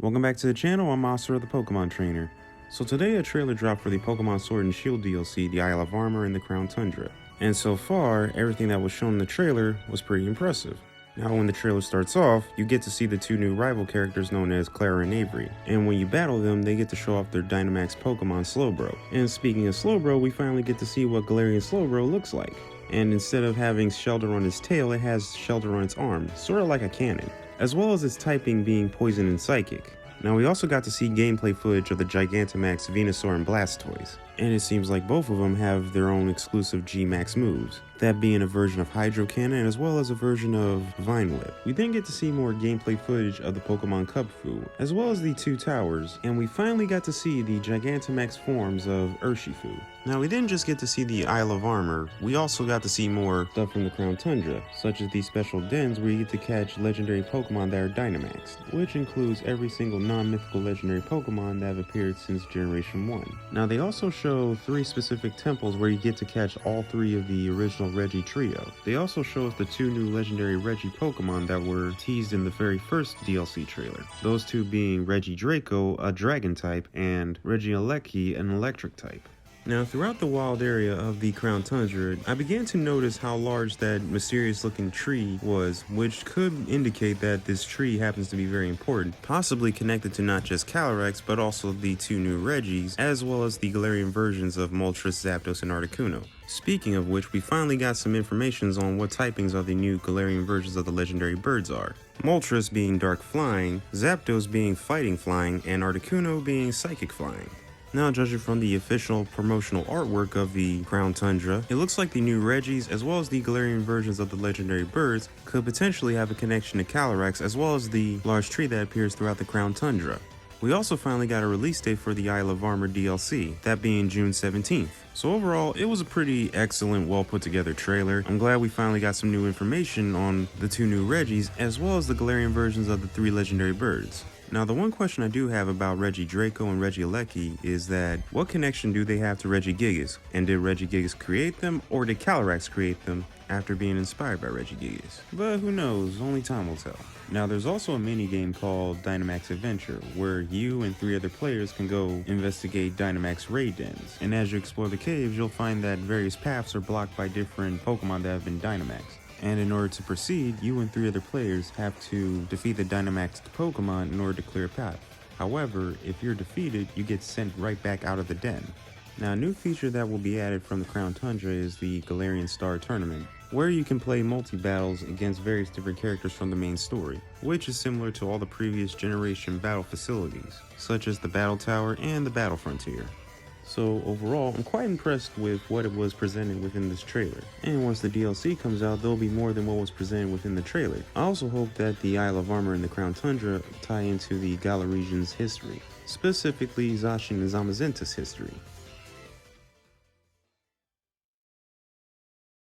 Welcome back to the channel. I'm Asura, the Pokemon trainer. So today a trailer dropped for the Pokemon Sword and Shield DLC, the Isle of Armor and the Crown Tundra. And so far, everything that was shown in the trailer was pretty impressive. Now when the trailer starts off, you get to see the two new rival characters known as Clara and Avery. And when you battle them, they get to show off their Dynamax Pokemon Slowbro. And speaking of Slowbro, we finally get to see what Galarian Slowbro looks like. And instead of having shelter on its tail, it has shelter on its arm, sort of like a cannon, as well as its typing being Poison and Psychic. Now we also got to see gameplay footage of the Gigantamax, Venusaur, and Blastoise, and it seems like both of them have their own exclusive G-Max moves, that being a version of Hydro Cannon as well as a version of Vine Whip. We then get to see more gameplay footage of the Pokemon Kubfu, as well as the two towers, and we finally got to see the Gigantamax forms of Urshifu. Now we didn't just get to see the Isle of Armor, we also got to see more stuff from the Crown Tundra, such as these special dens where you get to catch legendary Pokemon that are Dynamaxed, which includes every single non-mythical legendary Pokemon that have appeared since Generation 1. Now they also show 3 specific temples where you get to catch all 3 of the original Reggie trio. They also show us the 2 new legendary Reggie Pokemon that were teased in the very first DLC trailer. Those 2 being Reggie Draco, a Dragon type, and Reggie Alecki, an Electric type. Now, throughout the wild area of the Crown Tundra, I began to notice how large that mysterious looking tree was, which could indicate that this tree happens to be very important, possibly connected to not just Calyrex, but also the 2 new Reggies, as well as the Galarian versions of Moltres, Zapdos, and Articuno. Speaking of which, we finally got some information on what typings of the new Galarian versions of the legendary birds are. Moltres being Dark Flying, Zapdos being Fighting Flying, and Articuno being Psychic Flying. Now, judging from the official promotional artwork of the Crown Tundra, it looks like the new Reggies, as well as the Galarian versions of the legendary birds, could potentially have a connection to Calyrex, as well as the large tree that appears throughout the Crown Tundra. We also finally got a release date for the Isle of Armor DLC, that being June 17th. So overall, it was a pretty excellent, well put together trailer. I'm glad we finally got some new information on the 2 new Reggies, as well as the Galarian versions of the 3 legendary birds. Now, the one question I do have about Reggie Draco and Reggie Alecki is that what connection do they have to Regigigas? And did Regigigas create them, or did Calyrex create them after being inspired by Regigigas? But who knows, only time will tell. Now, there's also a mini game called Dynamax Adventure, where you and 3 other players can go investigate Dynamax raid dens. And as you explore the caves, you'll find that various paths are blocked by different Pokemon that have been Dynamaxed. And in order to proceed, you and 3 other players have to defeat the Dynamaxed Pokemon in order to clear a path. However, if you're defeated, you get sent right back out of the den. Now, a new feature that will be added from the Crown Tundra is the Galarian Star Tournament, where you can play multi-battles against various different characters from the main story, which is similar to all the previous generation battle facilities, such as the Battle Tower and the Battle Frontier. So overall, I'm quite impressed with what it was presented within this trailer. And once the DLC comes out, there'll be more than what was presented within the trailer. I also hope that the Isle of Armor and the Crown Tundra tie into the Galar region's history, specifically Zacian and Zamazenta's history.